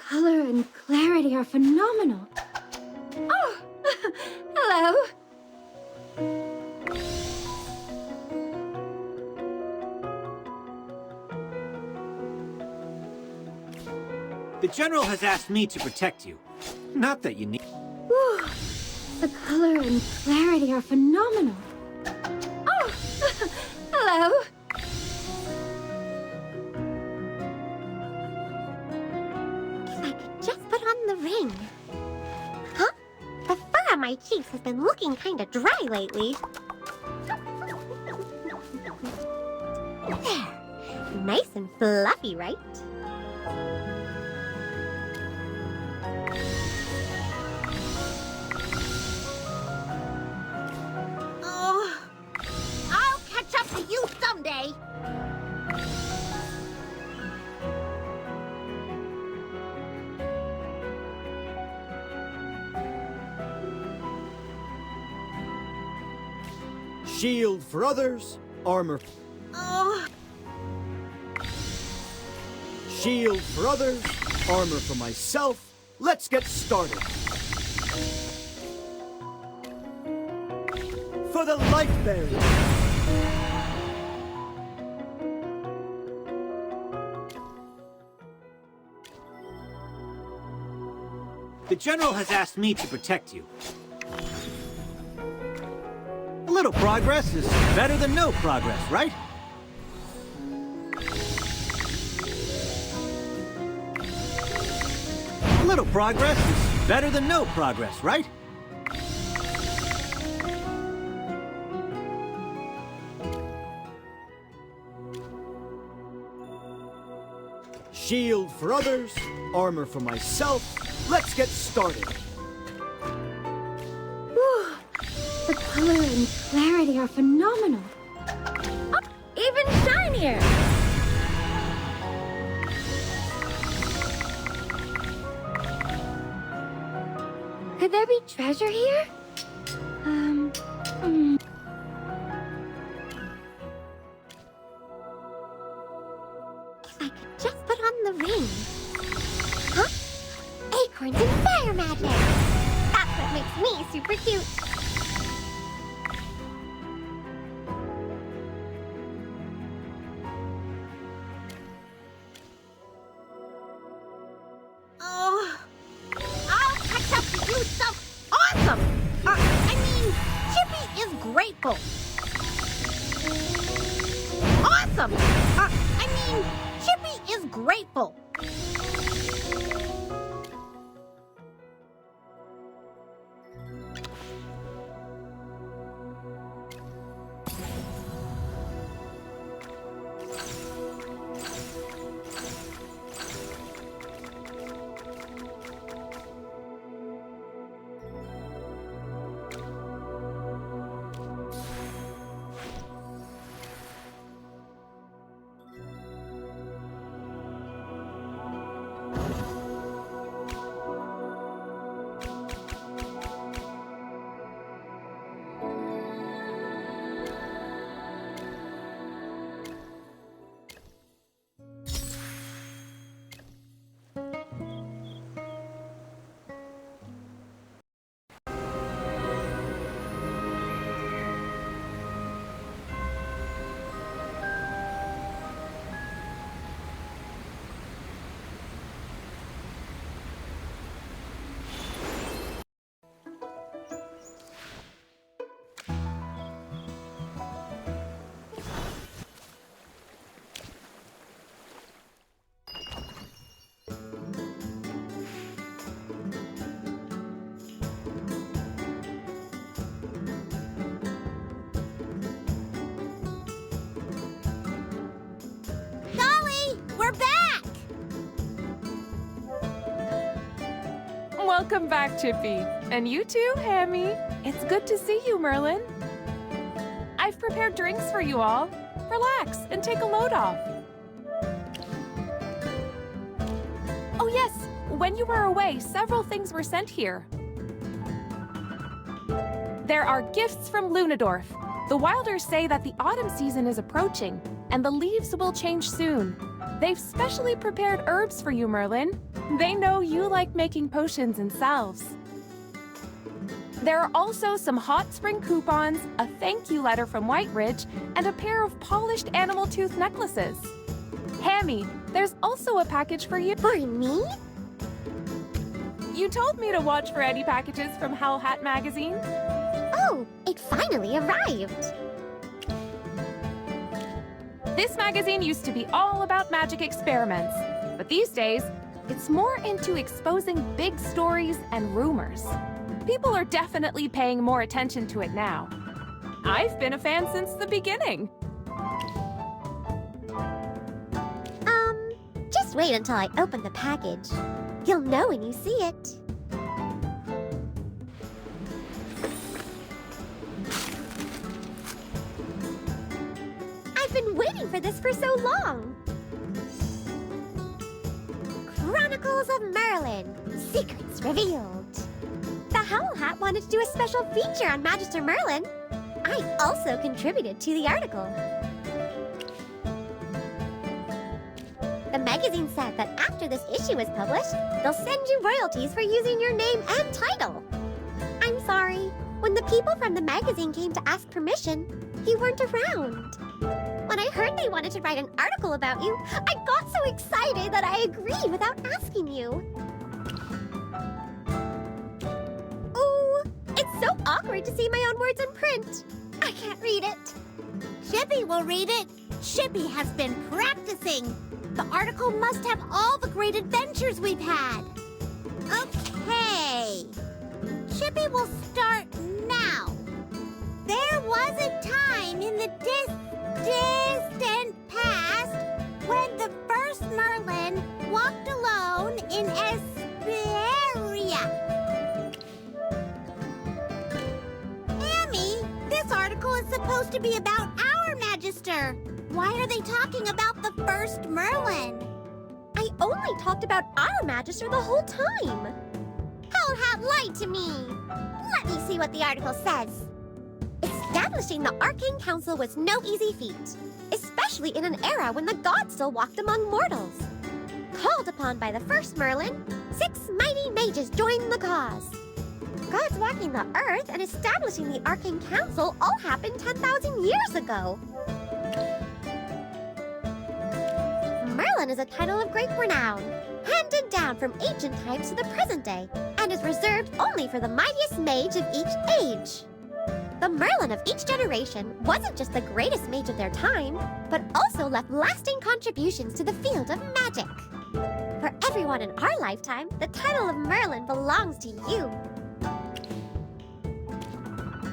color and clarity are phenomenal. Oh, hello. The General has asked me to protect you. Not that you need... Whew. The color and clarity are phenomenal. Oh, hello. If I could just put on the ring. Huh? The fur on my cheeks has been looking kinda dry lately. There. Nice and fluffy, right? I'll catch up to you someday. Shield for others, armor. Shield for others, armor for myself. Let's get started. For the life barrier. The General has asked me to protect you. A little progress is better than no progress, right? A little progress is better than no progress, right? Shield for others, armor for myself. Let's get started. Whew. The color and clarity are phenomenal. Oh, even shinier. Could there be treasure here? If I could just put on the ring. Huh? Acorns and fire magic! That's what makes me super cute. I'll catch up to you some awesome! Chippy is grateful. Awesome! Chippy is grateful. We're back! Welcome back, Chippy. And you too, Hammy. It's good to see you, Merlin. I've prepared drinks for you all. Relax and take a load off. Oh yes, when you were away, several things were sent here. There are gifts from Lunadorf. The Wilders say that the autumn season is approaching, and the leaves will change soon. They've specially prepared herbs for you, Merlin. They know you like making potions and salves. There are also some hot spring coupons, a thank you letter from White Ridge, and a pair of polished animal tooth necklaces. Hammy, there's also a package for you. For me? You told me to watch for any packages from Howl Hat magazine. Oh, it finally arrived. This magazine used to be all about magic experiments, but these days, it's more into exposing big stories and rumors. People are definitely paying more attention to it now. I've been a fan since the beginning. Just wait until I open the package. You'll know when you see it. I've been waiting for this for so long. Chronicles of Merlin, Secrets Revealed. The Howl Hat wanted to do a special feature on Magister Merlin. I also contributed to the article. The magazine said that after this issue is published, they'll send you royalties for using your name and title. I'm sorry. When the people from the magazine came to ask permission, you weren't around. When I heard they wanted to write an article about you, I got so excited that I agreed without asking you. Ooh, it's so awkward to see my own words in print. I can't read it. Shippy will read it. Shippy has been practicing. The article must have all the great adventures we've had. Okay. Shippy will start now. There was a time in the distant past when the first Merlin walked alone in Esperia. Amy, this article is supposed to be about our Magister. Why are they talking about the first Merlin? I only talked about our Magister the whole time. Howl Hat lied to me. Let me see what the article says. Establishing the Arcane Council was no easy feat, especially in an era when the gods still walked among mortals. Called upon by the first Merlin, 6 mighty mages joined the cause. Gods walking the earth and establishing the Arcane Council all happened 10,000 years ago. Merlin is a title of great renown, handed down from ancient times to the present day, and is reserved only for the mightiest mage of each age. The Merlin of each generation wasn't just the greatest mage of their time, but also left lasting contributions to the field of magic. For everyone in our lifetime, the title of Merlin belongs to you.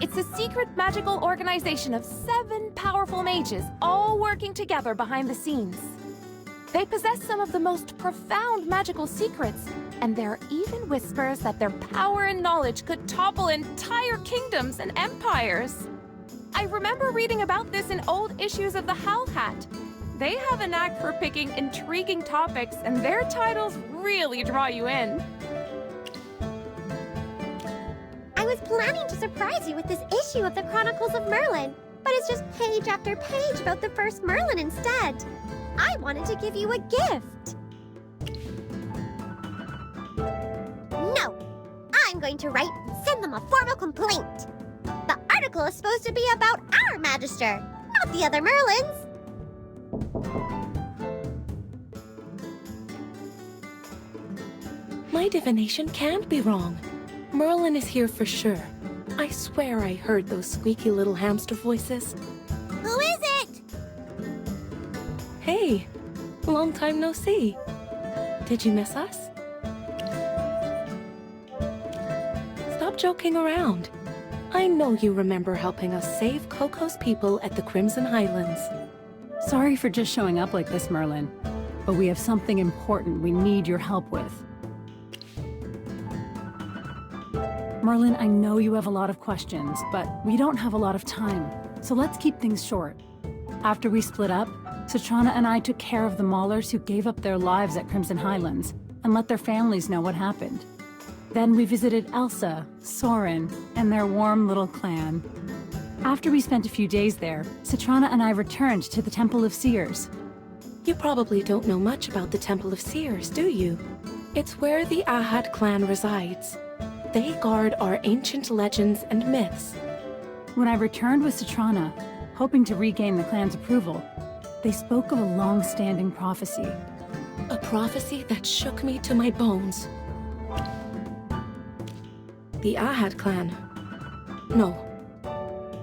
It's a secret magical organization of 7 powerful mages, all working together behind the scenes. They possess some of the most profound magical secrets, and there are even whispers that their power and knowledge could topple entire kingdoms and empires. I remember reading about this in old issues of the Howl Hat. They have a knack for picking intriguing topics, and their titles really draw you in. I was planning to surprise you with this issue of the Chronicles of Merlin, but it's just page after page about the first Merlin instead. I wanted to give you a gift. No, I'm going to write and send them a formal complaint. The article is supposed to be about our Magister, not the other Merlins. My divination can't be wrong. Merlin is here for sure. I swear I heard those squeaky little hamster voices. Who is it? Hey, long time no see. Did you miss us? Stop joking around. I know you remember helping us save Coco's people at the Crimson Highlands. Sorry for just showing up like this, Merlin. But we have something important we need your help with. Merlin, I know you have a lot of questions, but we don't have a lot of time. So let's keep things short. After we split up, Citrana and I took care of the Maulers who gave up their lives at Crimson Highlands and let their families know what happened. Then we visited Elsa, Soren, and their warm little clan. After we spent a few days there, Citrana and I returned to the Temple of Seers. You probably don't know much about the Temple of Seers, do you? It's where the Ahad clan resides. They guard our ancient legends and myths. When I returned with Citrana, hoping to regain the clan's approval, they spoke of a long-standing prophecy. A prophecy that shook me to my bones. The Ahad clan. No.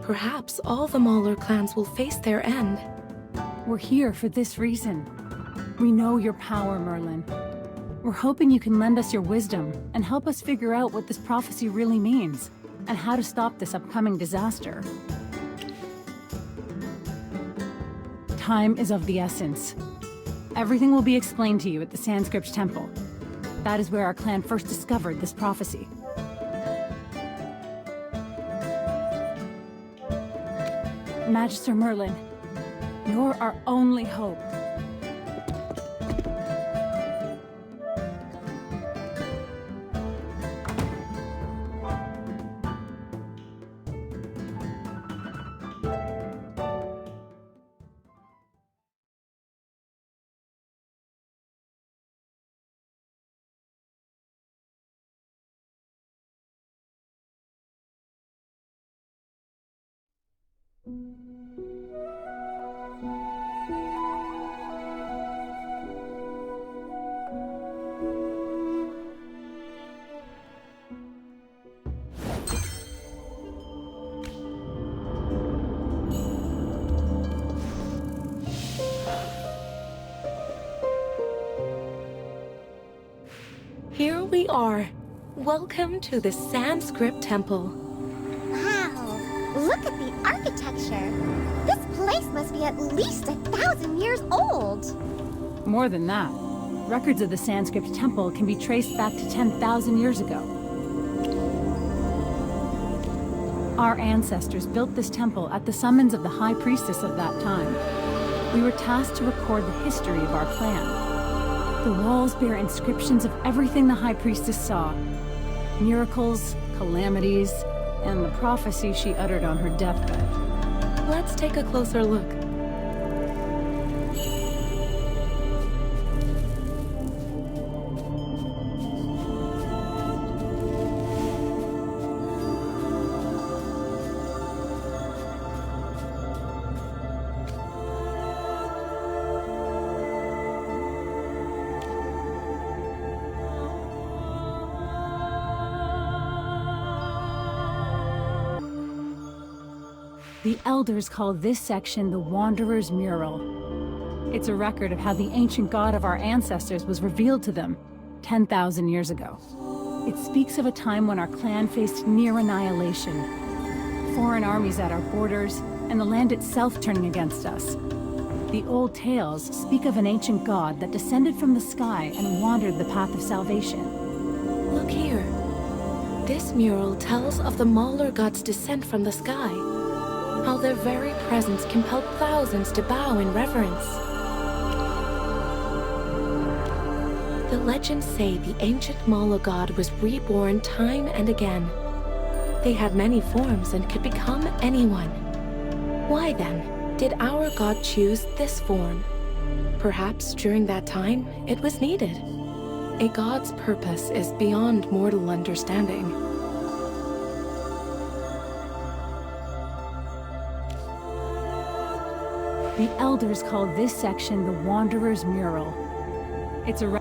Perhaps all the Mauler clans will face their end. We're here for this reason. We know your power, Merlin. We're hoping you can lend us your wisdom and help us figure out what this prophecy really means and how to stop this upcoming disaster. Time is of the essence. Everything will be explained to you at the Sanskrit Temple. That is where our clan first discovered this prophecy. Magister Merlin, you're our only hope. Here we are. Welcome to the Sanskrit Temple. Wow, look at the architecture. This place must be at least 1,000 years old. More than that. Records of the Sanskrit Temple can be traced back to 10,000 years ago. Our ancestors built this temple at the summons of the High Priestess of that time. We were tasked to record the history of our clan. The walls bear inscriptions of everything the High Priestess saw. Miracles, calamities, and the prophecy she uttered on her deathbed. Let's take a closer look. The elders call this section the Wanderer's Mural. It's a record of how the ancient god of our ancestors was revealed to them 10,000 years ago. It speaks of a time when our clan faced near annihilation. Foreign armies at our borders, and the land itself turning against us. The old tales speak of an ancient god that descended from the sky and wandered the path of salvation. Look here. This mural tells of the Mauler god's descent from the sky. How their very presence compelled thousands to bow in reverence. The legends say the ancient Mauler god was reborn time and again. They had many forms and could become anyone. Why then did our god choose this form? Perhaps during that time it was needed. A god's purpose is beyond mortal understanding. The elders call this section the Wanderer's Mural. It's a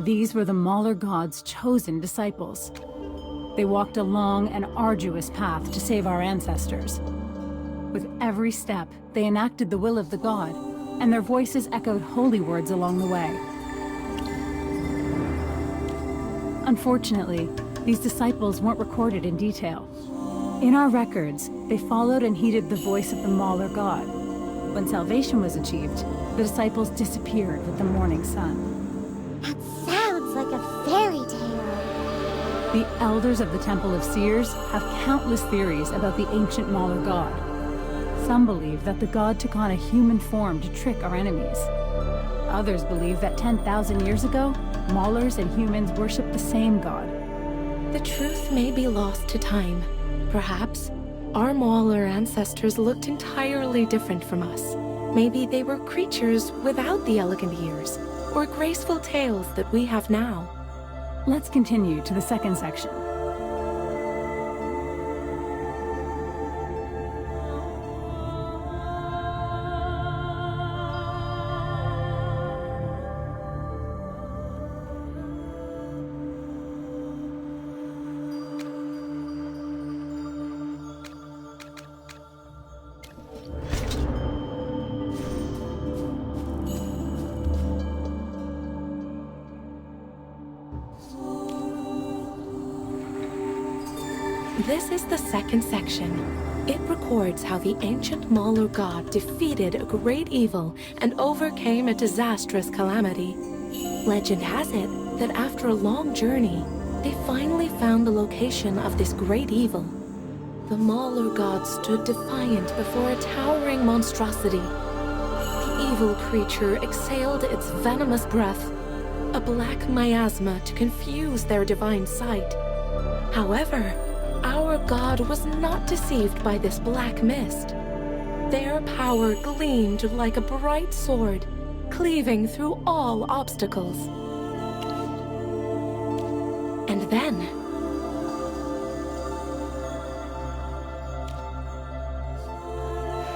These were the Mauler god's chosen disciples. They walked a long and arduous path to save our ancestors. With every step, they enacted the will of the god, and their voices echoed holy words along the way. Unfortunately, these disciples weren't recorded in detail. In our records, they followed and heeded the voice of the Mauler god. When salvation was achieved, the disciples disappeared with the morning sun. That sounds like a fairy tale. The elders of the Temple of Seers have countless theories about the ancient Mauler god. Some believe that the god took on a human form to trick our enemies. Others believe that 10,000 years ago, Maulers and humans worshipped the same god. The truth may be lost to time. Perhaps our Mauler ancestors looked entirely different from us. Maybe they were creatures without the elegant ears, or graceful tails that we have now. Let's continue to the second section. This is the second section. It records how the ancient Mauler god defeated a great evil and overcame a disastrous calamity. Legend has it that after a long journey, they finally found the location of this great evil. The Mauler god stood defiant before a towering monstrosity. The evil creature exhaled its venomous breath, a black miasma to confuse their divine sight. However, our god was not deceived by this black mist. Their power gleamed like a bright sword, cleaving through all obstacles. And then,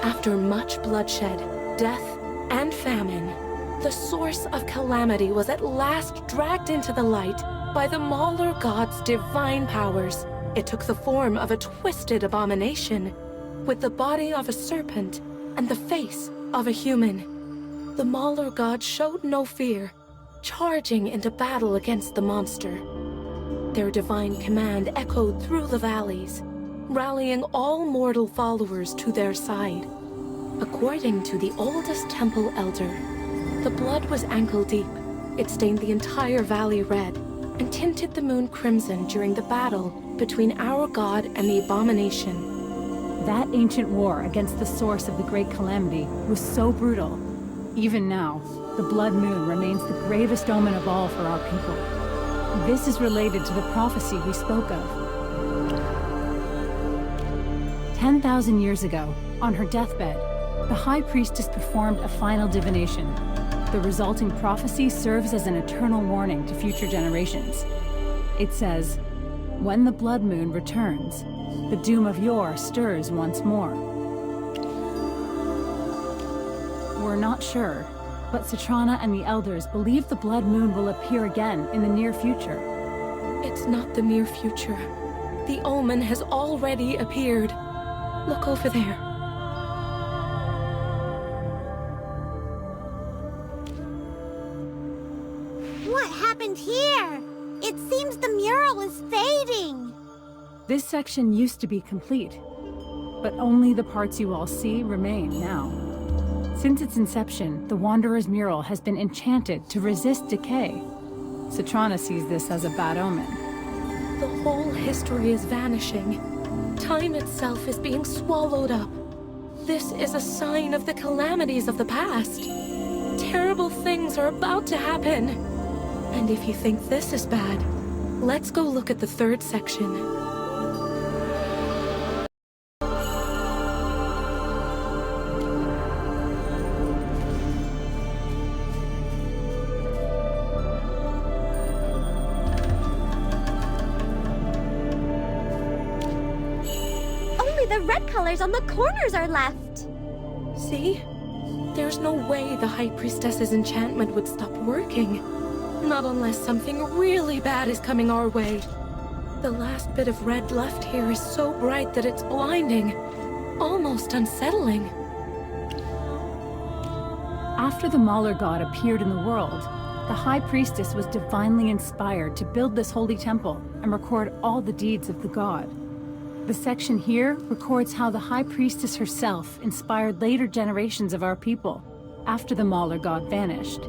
after much bloodshed, death, and famine, the source of calamity was at last dragged into the light by the Mauler god's divine powers. It took the form of a twisted abomination, with the body of a serpent and the face of a human. The Mauler god showed no fear, charging into battle against the monster. Their divine command echoed through the valleys, rallying all mortal followers to their side. According to the oldest temple elder, the blood was ankle-deep. It stained the entire valley red and tinted the moon crimson during the battle between our god and the abomination. That ancient war against the source of the Great Calamity was so brutal. Even now, the blood moon remains the gravest omen of all for our people. This is related to the prophecy we spoke of. 10,000 years ago, on her deathbed, the High Priestess performed a final divination. The resulting prophecy serves as an eternal warning to future generations. It says, "When the blood moon returns, the doom of yore stirs once more." We're not sure, but Citrana and the elders believe the blood moon will appear again in the near future. It's not the near future. The omen has already appeared. Look over there. What happened here? It seems the mural is fading. This section used to be complete, but only the parts you all see remain now. Since its inception, the Wanderer's mural has been enchanted to resist decay. Citrana sees this as a bad omen. The whole history is vanishing. Time itself is being swallowed up. This is a sign of the calamities of the past. Terrible things are about to happen. And if you think this is bad, let's go look at the third section. Only the red colors on the corners are left. See? There's no way the High Priestess's enchantment would stop working. Not unless something really bad is coming our way. The last bit of red left here is so bright that it's blinding, almost unsettling. After the Mauler god appeared in the world, the High Priestess was divinely inspired to build this holy temple and record all the deeds of the god. The section here records how the High Priestess herself inspired later generations of our people after the Mauler god vanished.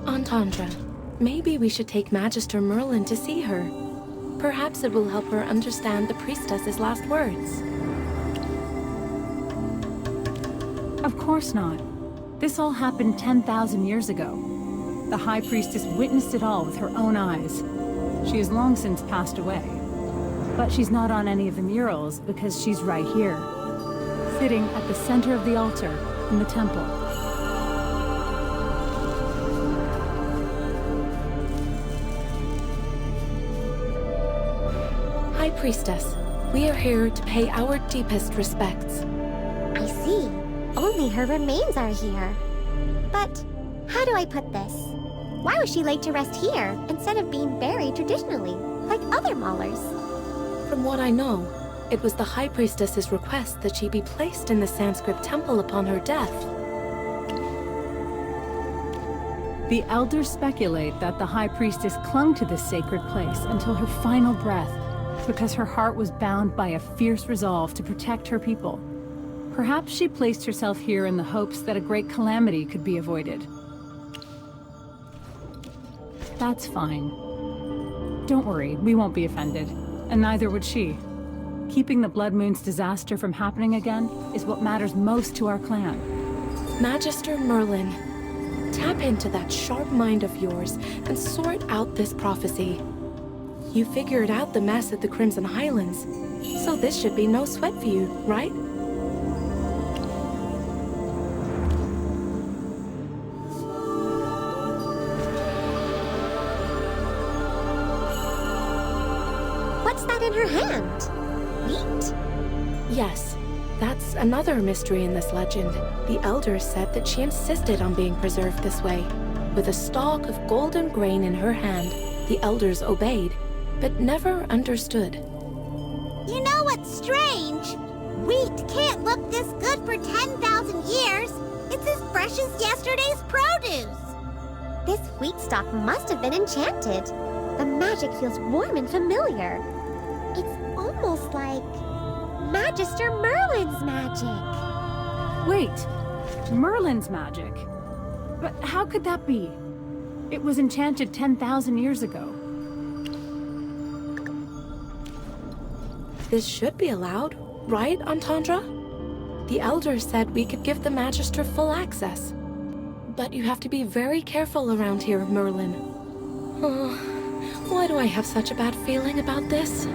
Entendre, maybe we should take Magister Merlin to see her. Perhaps it will help her understand the priestess's last words. Of course not. This all happened 10,000 years ago. The High Priestess witnessed it all with her own eyes. She has long since passed away. But she's not on any of the murals because she's right here, sitting at the center of the altar in the temple. High Priestess, we are here to pay our deepest respects. I see. Only her remains are here. But how do I put this? Why was she laid to rest here instead of being buried traditionally, like other Maulers? From what I know, it was the High Priestess's request that she be placed in the Sanskrit temple upon her death. The elders speculate that the High Priestess clung to this sacred place until her final breath, because her heart was bound by a fierce resolve to protect her people. Perhaps she placed herself here in the hopes that a great calamity could be avoided. That's fine. Don't worry, we won't be offended, and neither would she. Keeping the Blood Moon's disaster from happening again is what matters most to our clan. Magister Merlin, tap into that sharp mind of yours and sort out this prophecy. You figured out the mess at the Crimson Highlands, so this should be no sweat for you, right? What's that in her hand? Wheat? Yes, that's another mystery in this legend. The elders said that she insisted on being preserved this way. With a stalk of golden grain in her hand, the elders obeyed, but never understood. You know what's strange? Wheat can't look this good for 10,000 years. It's as fresh as yesterday's produce. This wheat stalk must have been enchanted. The magic feels warm and familiar. It's almost like Magister Merlin's magic. Wait, Merlin's magic? But how could that be? It was enchanted 10,000 years ago. This should be allowed, right, Entendre? The elders said we could give the Magister full access. But you have to be very careful around here, Merlin. Why do I have such a bad feeling about this?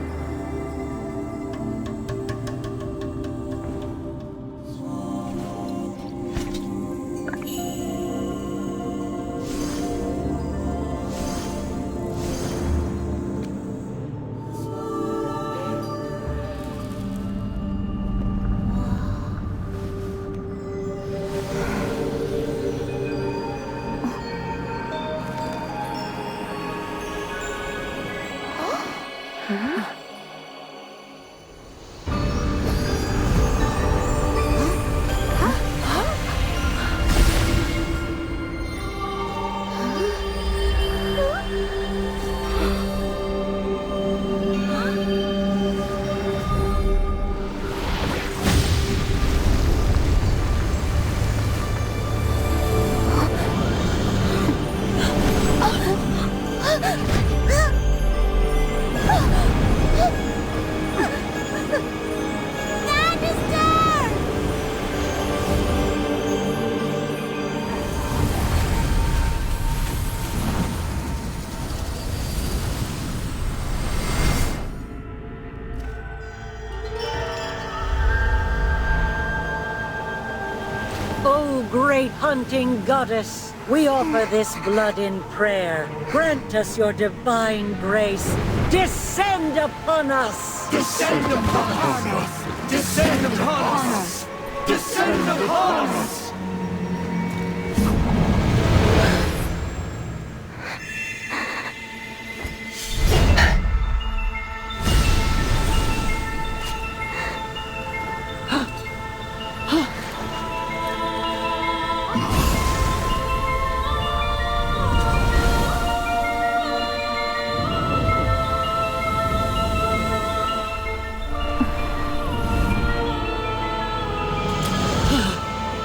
O great hunting goddess, we offer this blood in prayer. Grant us your divine grace. Descend upon us! Descend upon us! Descend upon us! Descend upon us!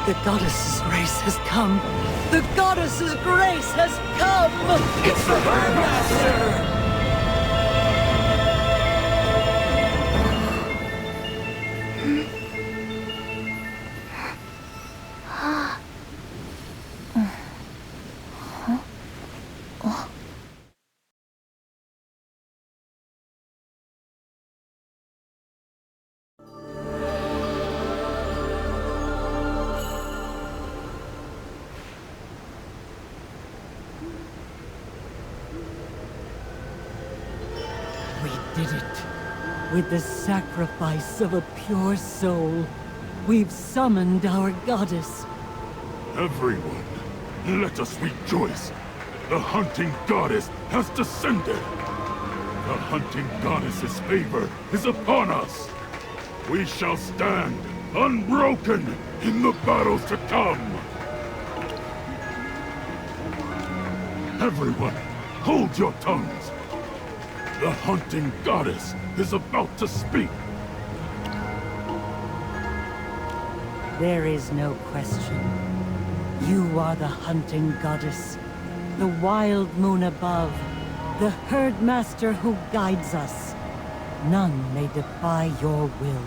The goddess's grace has come. The goddess's grace has come! It's the Birdmaster! We did it. With the sacrifice of a pure soul, we've summoned our goddess. Everyone, let us rejoice. The hunting goddess has descended. The hunting goddess's favor is upon us. We shall stand unbroken in the battles to come. Everyone, hold your tongues. The hunting goddess is about to speak. There is no question. You are the hunting goddess, the wild moon above, the herdmaster who guides us. None may defy your will.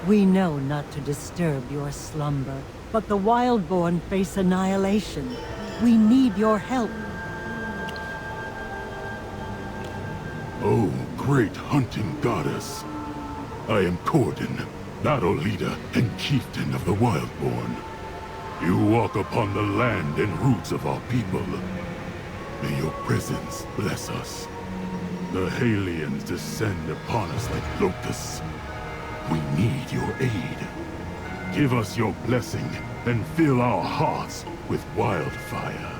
We know not to disturb your slumber, but the Wildborn face annihilation. We need your help. Oh, great hunting goddess. I am Corden, battle leader and chieftain of the Wildborn. You walk upon the land and roots of our people. May your presence bless us. The Halians descend upon us like locusts. We need your aid. Give us your blessing and fill our hearts with wildfire.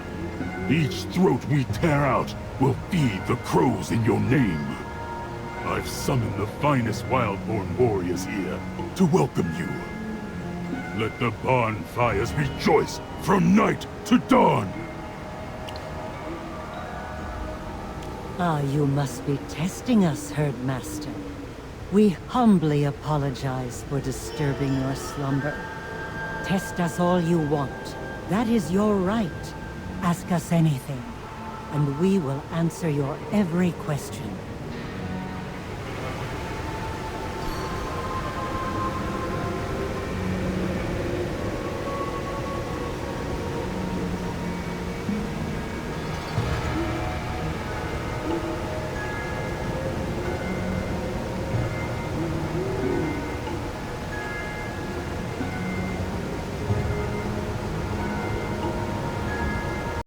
Each throat we tear out will feed the crows in your name. I've summoned the finest Wildborn warriors here to welcome you. Let the bonfires rejoice from night to dawn! Ah, you must be testing us, Herdmaster. We humbly apologize for disturbing your slumber. Test us all you want. That is your right. Ask us anything, and we will answer your every question.